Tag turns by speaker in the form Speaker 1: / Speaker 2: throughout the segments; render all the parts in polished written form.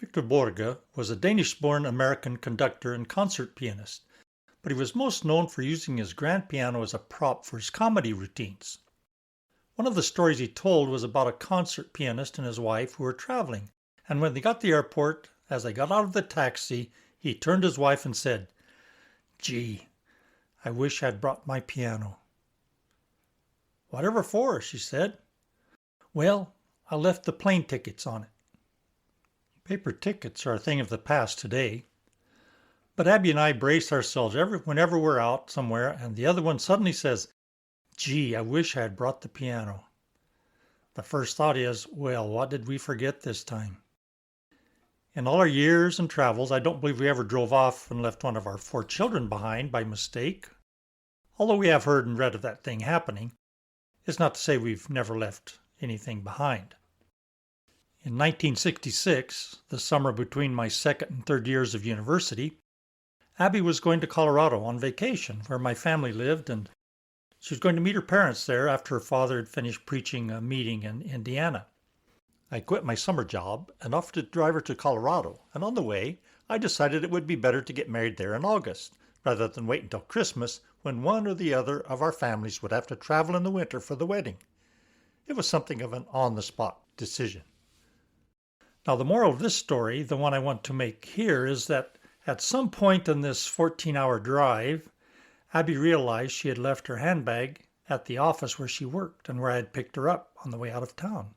Speaker 1: Victor Borge was a Danish-born American conductor and concert pianist, but he was most known for using his grand piano as a prop for his comedy routines. One of the stories he told was about a concert pianist and his wife who were traveling, and when they got to the airport, as they got out of the taxi, he turned to his wife and said, "Gee, I wish I'd brought my piano." "Whatever for?" she said. "Well, I left the plane tickets on it." Paper tickets are a thing of the past today. But Abby and I brace ourselves whenever we're out somewhere and the other one suddenly says, "Gee, I wish I had brought the piano." The first thought is, well, what did we forget this time? In all our years and travels, I don't believe we ever drove off and left one of our 4 children behind by mistake. Although we have heard and read of that thing happening, it's not to say we've never left anything behind. In 1966, the summer between my second and third years of university, Abby was going to Colorado on vacation where my family lived, and she was going to meet her parents there after her father had finished preaching a meeting in Indiana. I quit my summer job and offered to drive her to Colorado, and on the way, I decided it would be better to get married there in August, rather than wait until Christmas when one or the other of our families would have to travel in the winter for the wedding. It was something of an on-the-spot decision. Now, the moral of this story, the one I want to make here, is that at some point in this 14-hour drive, Abby realized she had left her handbag at the office where she worked and where I had picked her up on the way out of town.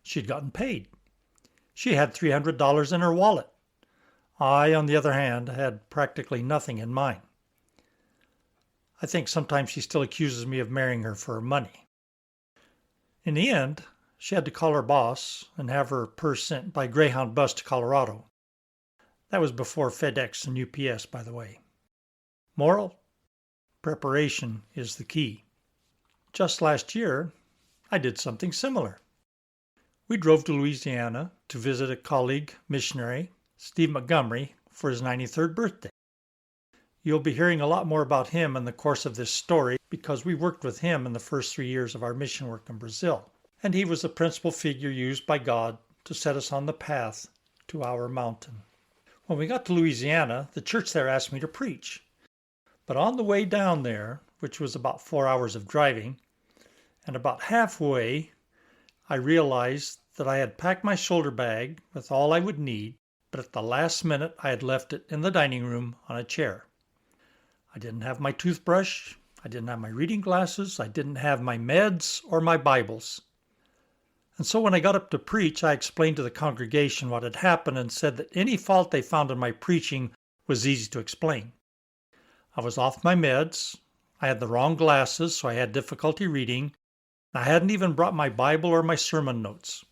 Speaker 1: She'd gotten paid. She had $300 in her wallet. I, on the other hand, had practically nothing in mine. I think sometimes she still accuses me of marrying her for her money. In the end, she had to call her boss and have her purse sent by Greyhound bus to Colorado. That was before FedEx and UPS, by the way. Moral? Preparation is the key. Just last year, I did something similar. We drove to Louisiana to visit a colleague missionary, Steve Montgomery, for his 93rd birthday. You'll be hearing a lot more about him in the course of this story because we worked with him in the first 3 years of our mission work in Brazil, and he was the principal figure used by God to set us on the path to our mountain. When we got to Louisiana, the church there asked me to preach. But on the way down there, which was about 4 hours of driving, and about halfway, I realized that I had packed my shoulder bag with all I would need, but at the last minute I had left it in the dining room on a chair. I didn't have my toothbrush, I didn't have my reading glasses, I didn't have my meds or my Bibles. And so when I got up to preach, I explained to the congregation what had happened and said that any fault they found in my preaching was easy to explain. I was off my meds, I had the wrong glasses, so I had difficulty reading, I hadn't even brought my Bible or my sermon notes.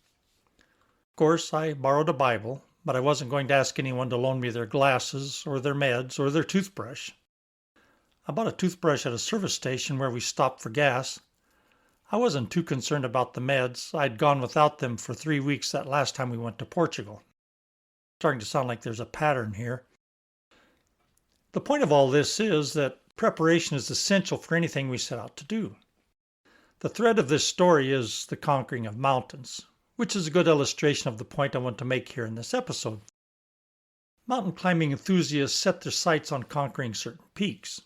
Speaker 1: Of course, I borrowed a Bible, but I wasn't going to ask anyone to loan me their glasses or their meds or their toothbrush. I bought a toothbrush at a service station where we stopped for gas. I wasn't too concerned about the meds. I'd gone without them for 3 weeks that last time we went to Portugal. Starting to sound like there's a pattern here. The point of all this is that preparation is essential for anything we set out to do. The thread of this story is the conquering of mountains, which is a good illustration of the point I want to make here in this episode. Mountain climbing enthusiasts set their sights on conquering certain peaks.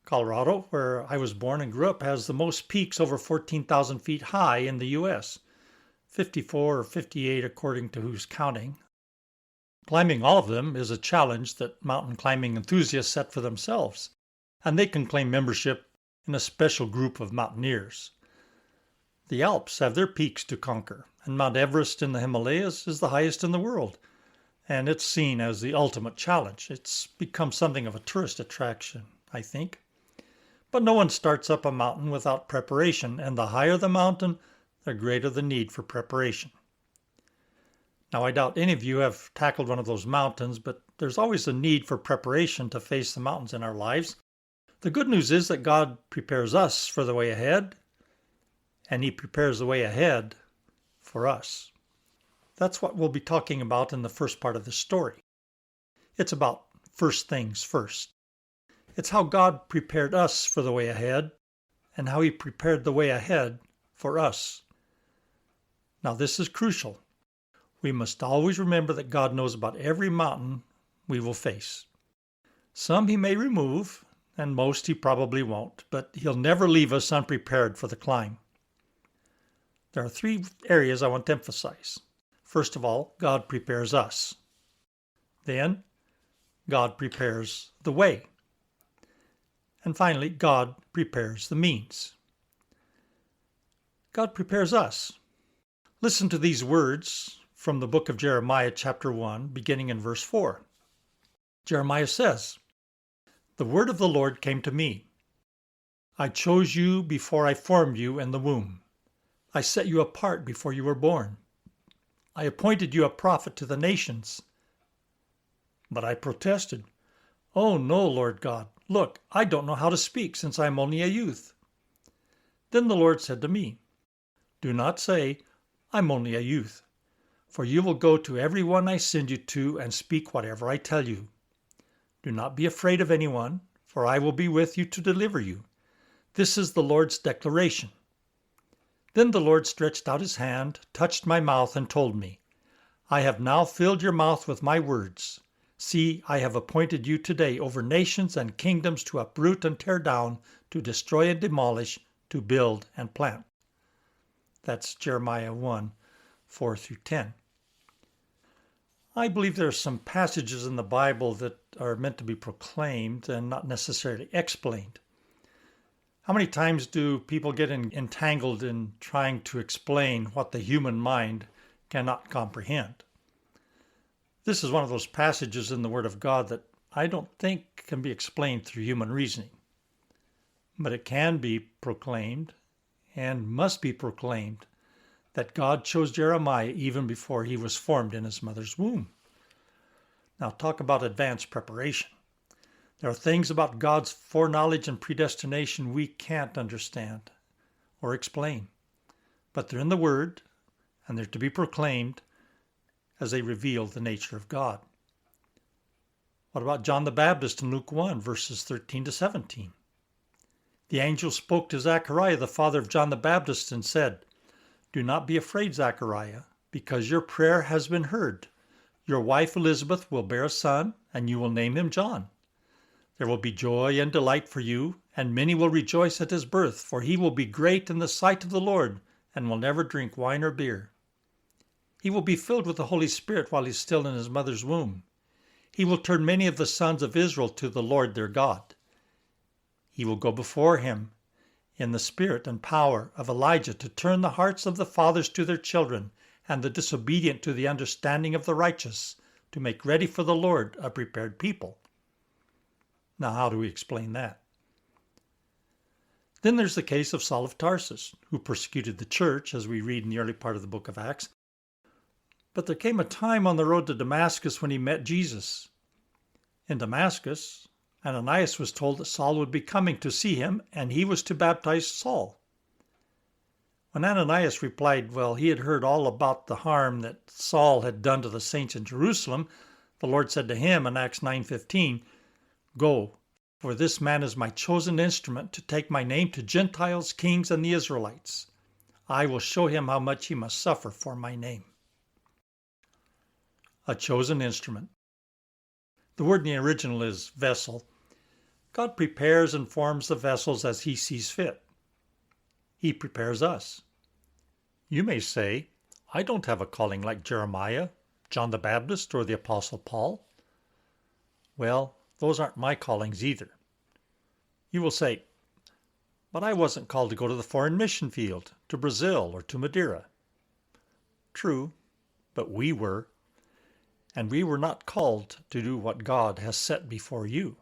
Speaker 1: Colorado, where I was born and grew up, has the most peaks over 14,000 feet high in the U.S., 54 or 58 according to who's counting. Climbing all of them is a challenge that mountain climbing enthusiasts set for themselves, and they can claim membership in a special group of mountaineers. The Alps have their peaks to conquer, and Mount Everest in the Himalayas is the highest in the world, and it's seen as the ultimate challenge. It's become something of a tourist attraction, I think. But no one starts up a mountain without preparation, and the higher the mountain, the greater the need for preparation. Now, I doubt any of you have tackled one of those mountains, but there's always a need for preparation to face the mountains in our lives. The good news is that God prepares us for the way ahead, and He prepares the way ahead for us. That's what we'll be talking about in the first part of the story. It's about first things first. It's how God prepared us for the way ahead and how He prepared the way ahead for us. Now, this is crucial. We must always remember that God knows about every mountain we will face. Some He may remove, and most He probably won't, but He'll never leave us unprepared for the climb. There are 3 areas I want to emphasize. First of all, God prepares us. Then, God prepares the way. And finally, God prepares the means. God prepares us. Listen to these words from the book of Jeremiah, chapter 1, beginning in verse 4. Jeremiah says, "The word of the Lord came to me. I chose you before I formed you in the womb. I set you apart before you were born. I appointed you a prophet to the nations." But I protested, "Oh no, Lord God, look, I don't know how to speak since I am only a youth." Then the Lord said to me, "Do not say, 'I'm only a youth,' for you will go to every one I send you to and speak whatever I tell you. Do not be afraid of anyone, for I will be with you to deliver you. This is the Lord's declaration." Then the Lord stretched out His hand, touched my mouth, and told me, "I have now filled your mouth with my words. See, I have appointed you today over nations and kingdoms to uproot and tear down, to destroy and demolish, to build and plant." That's Jeremiah 1, 4 through 10. I believe there are some passages in the Bible that are meant to be proclaimed and not necessarily explained. How many times do people get entangled in trying to explain what the human mind cannot comprehend? This is one of those passages in the Word of God that I don't think can be explained through human reasoning. But it can be proclaimed and must be proclaimed that God chose Jeremiah even before he was formed in his mother's womb. Now talk about advanced preparation. There are things about God's foreknowledge and predestination we can't understand or explain, but they're in the Word and they're to be proclaimed as they reveal the nature of God. What about John the Baptist in Luke 1, verses 13 to 17? The angel spoke to Zechariah, the father of John the Baptist, and said, "Do not be afraid, Zechariah, because your prayer has been heard. Your wife Elizabeth will bear a son, and you will name him John. There will be joy and delight for you, and many will rejoice at his birth, for he will be great in the sight of the Lord, and will never drink wine or beer. He will be filled with the Holy Spirit while he is still in his mother's womb. He will turn many of the sons of Israel to the Lord their God. He will go before him in the spirit and power of Elijah to turn the hearts of the fathers to their children and the disobedient to the understanding of the righteous, to make ready for the Lord a prepared people." Now, how do we explain that? Then there's the case of Saul of Tarsus, who persecuted the church, as we read in the early part of the book of Acts. But there came a time on the road to Damascus when he met Jesus. In Damascus, Ananias was told that Saul would be coming to see him, and he was to baptize Saul. When Ananias replied, well, he had heard all about the harm that Saul had done to the saints in Jerusalem, the Lord said to him in Acts 9:15, "Go, for this man is my chosen instrument to take my name to Gentiles, kings, and the Israelites. I will show him how much he must suffer for my name." A chosen instrument. The word in the original is vessel. God prepares and forms the vessels as he sees fit. He prepares us. You may say, I don't have a calling like Jeremiah, John the Baptist, or the Apostle Paul. Well, those aren't my callings either. You will say, but I wasn't called to go to the foreign mission field, to Brazil, or to Madeira. True, but we were. And we were not called to do what God has set before you.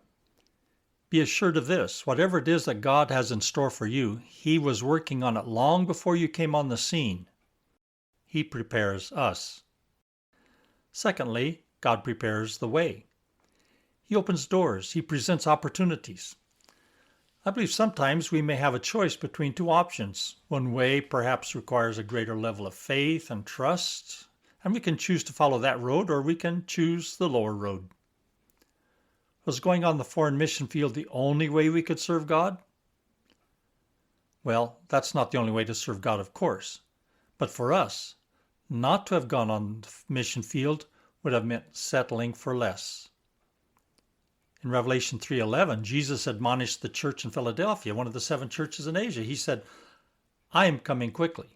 Speaker 1: Be assured of this, whatever it is that God has in store for you, he was working on it long before you came on the scene. He prepares us. Secondly, God prepares the way. He opens doors. He presents opportunities. I believe sometimes we may have a choice between two options. One way perhaps requires a greater level of faith and trust, and we can choose to follow that road, or we can choose the lower road. Was going on the foreign mission field the only way we could serve God? Well, that's not the only way to serve God, of course. But for us, Not to have gone on the mission field would have meant settling for less. In Revelation 3:11, Jesus admonished the church in Philadelphia, one of the 7 churches in Asia. He said, I am coming quickly.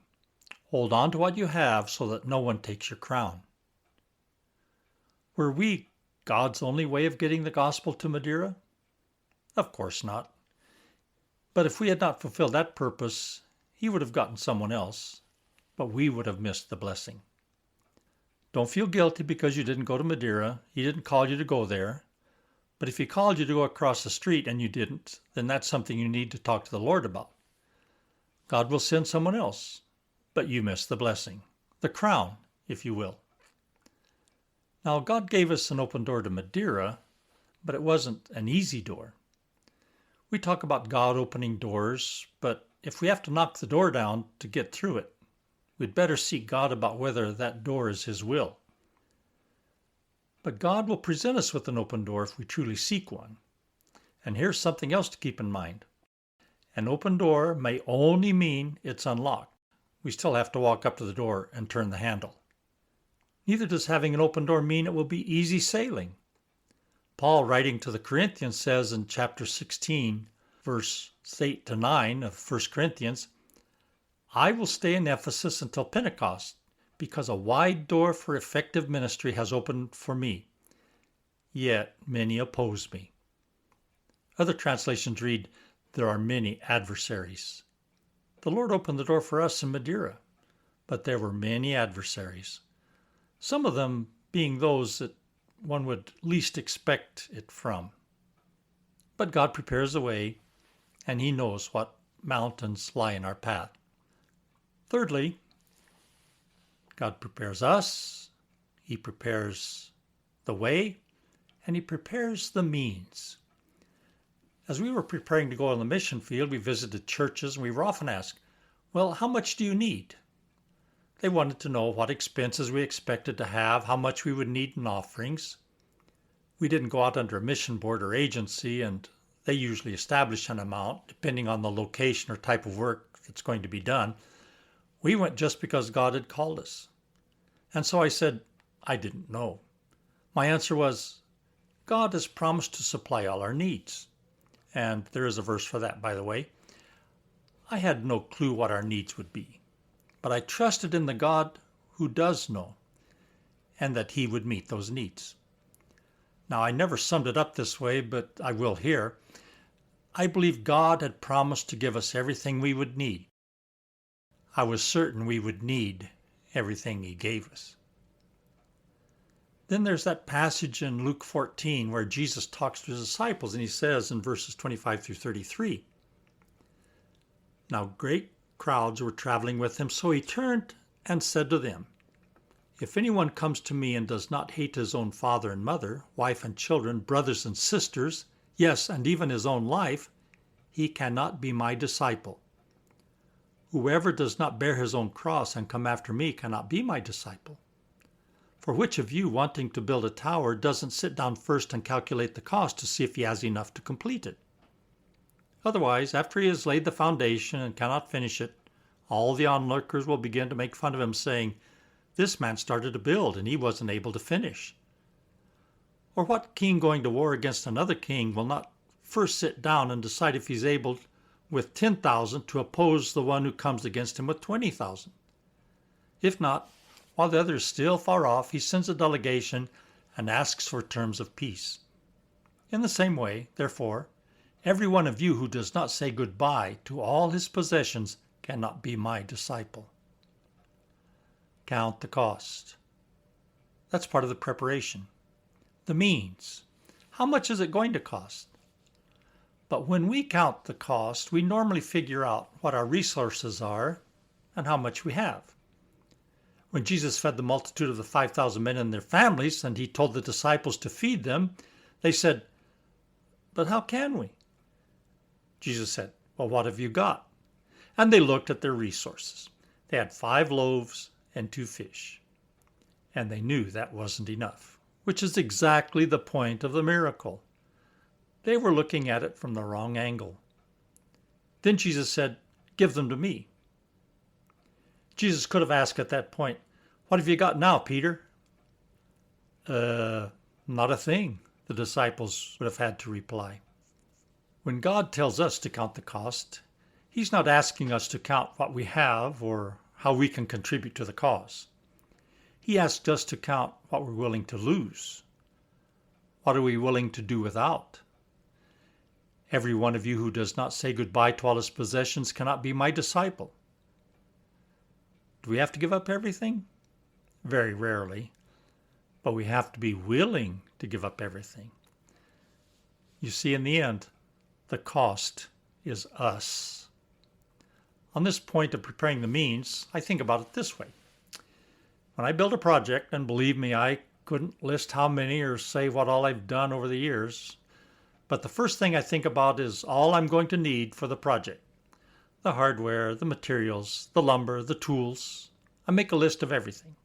Speaker 1: Hold on to what you have so that no one takes your crown. Were we God's only way of getting the gospel to Madeira? Of course not. But if we had not fulfilled that purpose, he would have gotten someone else, but we would have missed the blessing. Don't feel guilty because you didn't go to Madeira. He didn't call you to go there. But if he called you to go across the street and you didn't, then that's something you need to talk to the Lord about. God will send someone else, but you missed the blessing, the crown, if you will. Now, God gave us an open door to Madeira, but it wasn't an easy door. We talk about God opening doors, but if we have to knock the door down to get through it, we'd better seek God about whether that door is his will. But God will present us with an open door if we truly seek one. And here's something else to keep in mind. An open door may only mean it's unlocked. We still have to walk up to the door and turn the handle. Neither does having an open door mean it will be easy sailing. Paul, writing to the Corinthians, says in chapter 16, verse 8 to 9 of 1 Corinthians, I will stay in Ephesus until Pentecost, because a wide door for effective ministry has opened for me. Yet many oppose me. Other translations read, there are many adversaries. The Lord opened the door for us in Madeira, but there were many adversaries. Some of them being those that one would least expect it from. But God prepares a way, and he knows what mountains lie in our path. Thirdly, God prepares us, he prepares the way, and he prepares the means. As we were preparing to go on the mission field, we visited churches, and we were often asked, well, how much do you need? They wanted to know what expenses we expected to have, how much we would need in offerings. We didn't go out under a mission board or agency, and they usually establish an amount depending on the location or type of work that's going to be done. We went just because God had called us. And so I said, I didn't know. My answer was, God has promised to supply all our needs. And there is a verse for that, by the way. I had no clue what our needs would be. But I trusted in the God who does know, and that he would meet those needs. Now, I never summed it up this way, but I will here. I believe God had promised to give us everything we would need. I was certain we would need everything he gave us. Then there's that passage in Luke 14 where Jesus talks to his disciples, and he says in verses 25 through 33, Now great crowds were traveling with him, so he turned and said to them, If anyone comes to me and does not hate his own father and mother, wife and children, brothers and sisters, yes, and even his own life, he cannot be my disciple. Whoever does not bear his own cross and come after me cannot be my disciple. For which of you, wanting to build a tower, doesn't sit down first and calculate the cost to see if he has enough to complete it? Otherwise, after he has laid the foundation and cannot finish it, all the onlookers will begin to make fun of him, saying, This man started to build, and he wasn't able to finish. Or what king going to war against another king will not first sit down and decide if he's able with 10,000 to oppose the one who comes against him with 20,000? If not, while the other is still far off, he sends a delegation and asks for terms of peace. In the same way, therefore, every one of you who does not say goodbye to all his possessions cannot be my disciple. Count the cost. That's part of the preparation. The means. How much is it going to cost? But when we count the cost, we normally figure out what our resources are and how much we have. When Jesus fed the multitude of the 5,000 men and their families, and he told the disciples to feed them, they said, But how can we? Jesus said, Well, what have you got? And they looked at their resources. They had 5 loaves and 2 fish. And they knew that wasn't enough, which is exactly the point of the miracle. They were looking at it from the wrong angle. Then Jesus said, Give them to me. Jesus could have asked at that point, "What have you got now, Peter?" Not a thing," the disciples would have had to reply. When God tells us to count the cost, He's not asking us to count what we have or how we can contribute to the cause. He asks us to count what we're willing to lose. What are we willing to do without? Every one of you who does not say goodbye to all his possessions cannot be my disciple. Do we have to give up everything? Very rarely. But we have to be willing to give up everything. You see, in the end, the cost is us. On this point of preparing the means, I think about it this way. When I build a project, and believe me, I couldn't list how many or say what all I've done over the years, but the first thing I think about is all I'm going to need for the project. The hardware, the materials, the lumber, the tools. I make a list of everything.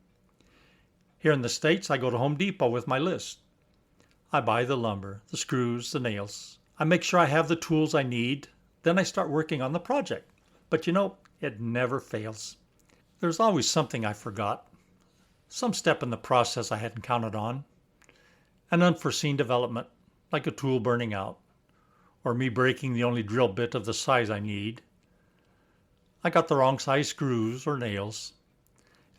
Speaker 1: Here in the States, I go to Home Depot with my list. I buy the lumber, the screws, the nails. I make sure I have the tools I need. Then I start working on the project. But you know, it never fails. There's always something I forgot. Some step in the process I hadn't counted on. An unforeseen development, like a tool burning out, or me breaking the only drill bit of the size I need. I got the wrong size screws or nails,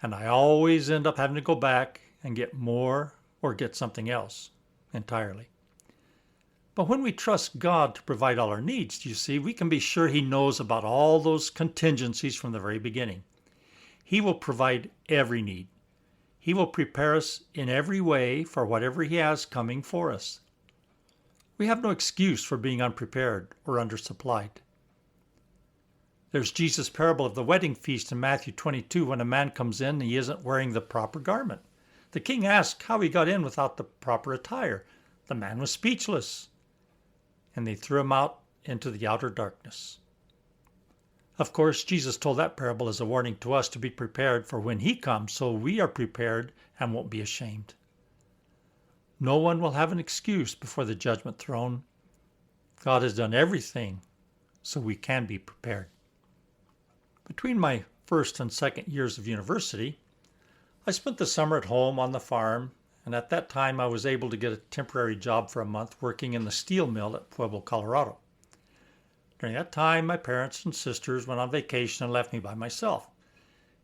Speaker 1: and I always end up having to go back and get more or get something else entirely. But when we trust God to provide all our needs, you see, we can be sure He knows about all those contingencies from the very beginning. He will provide every need. He will prepare us in every way for whatever He has coming for us. We have no excuse for being unprepared or undersupplied. There's Jesus' parable of the wedding feast in Matthew 22 when a man comes in and he isn't wearing the proper garment. The king asked how he got in without the proper attire. The man was speechless, and they threw him out into the outer darkness. Of course, Jesus told that parable as a warning to us to be prepared for when He comes, so we are prepared and won't be ashamed. No one will have an excuse before the judgment throne. God has done everything so we can be prepared. Between my first and second years of university, I spent the summer at home on the farm, and at that time I was able to get a temporary job for a month working in the steel mill at Pueblo, Colorado. During that time, my parents and sisters went on vacation and left me by myself.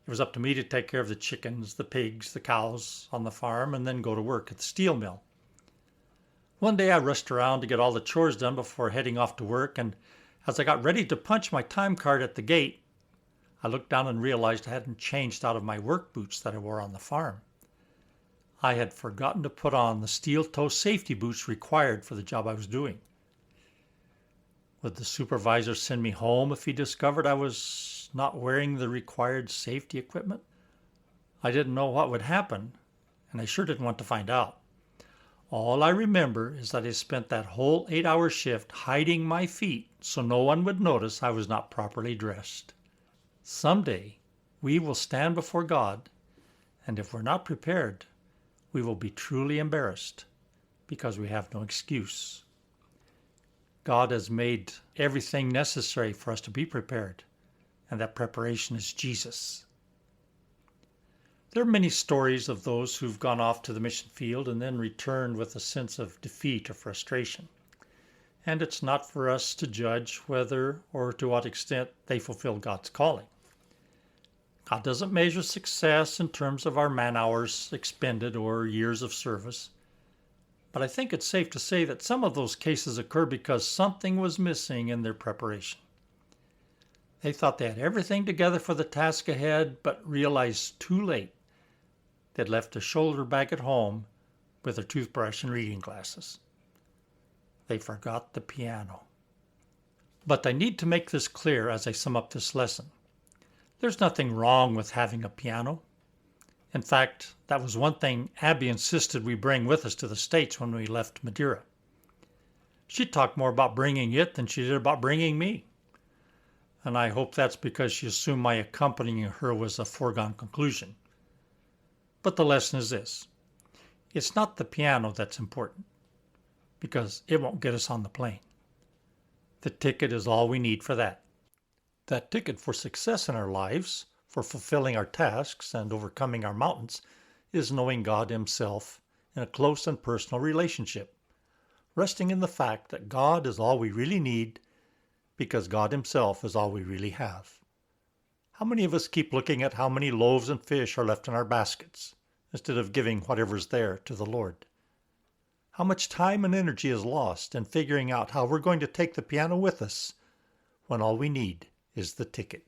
Speaker 1: It was up to me to take care of the chickens, the pigs, the cows on the farm, and then go to work at the steel mill. One day I rushed around to get all the chores done before heading off to work, and as I got ready to punch my time card at the gate, I looked down and realized I hadn't changed out of my work boots that I wore on the farm. I had forgotten to put on the steel-toe safety boots required for the job I was doing. Would the supervisor send me home if he discovered I was not wearing the required safety equipment? I didn't know what would happen, and I sure didn't want to find out. All I remember is that I spent that whole 8-hour shift hiding my feet so no one would notice I was not properly dressed. Someday, we will stand before God, and if we're not prepared, we will be truly embarrassed because we have no excuse. God has made everything necessary for us to be prepared, and that preparation is Jesus. There are many stories of those who've gone off to the mission field and then returned with a sense of defeat or frustration. And it's not for us to judge whether or to what extent they fulfill God's calling. God doesn't measure success in terms of our man-hours expended or years of service. But I think it's safe to say that some of those cases occur because something was missing in their preparation. They thought they had everything together for the task ahead, but realized too late they'd left a shoulder bag at home with their toothbrush and reading glasses. They forgot the piano. But I need to make this clear as I sum up this lesson. There's nothing wrong with having a piano. In fact, that was one thing Abby insisted we bring with us to the States when we left Madeira. She talked more about bringing it than she did about bringing me. And I hope that's because she assumed my accompanying her was a foregone conclusion. But the lesson is this. It's not the piano that's important, because it won't get us on the plane. The ticket is all we need for that. That ticket for success in our lives, for fulfilling our tasks and overcoming our mountains is knowing God Himself in a close and personal relationship, resting in the fact that God is all we really need because God Himself is all we really have. How many of us keep looking at how many loaves and fish are left in our baskets instead of giving whatever's there to the Lord? How much time and energy is lost in figuring out how we're going to take the piano with us when all we need is the ticket?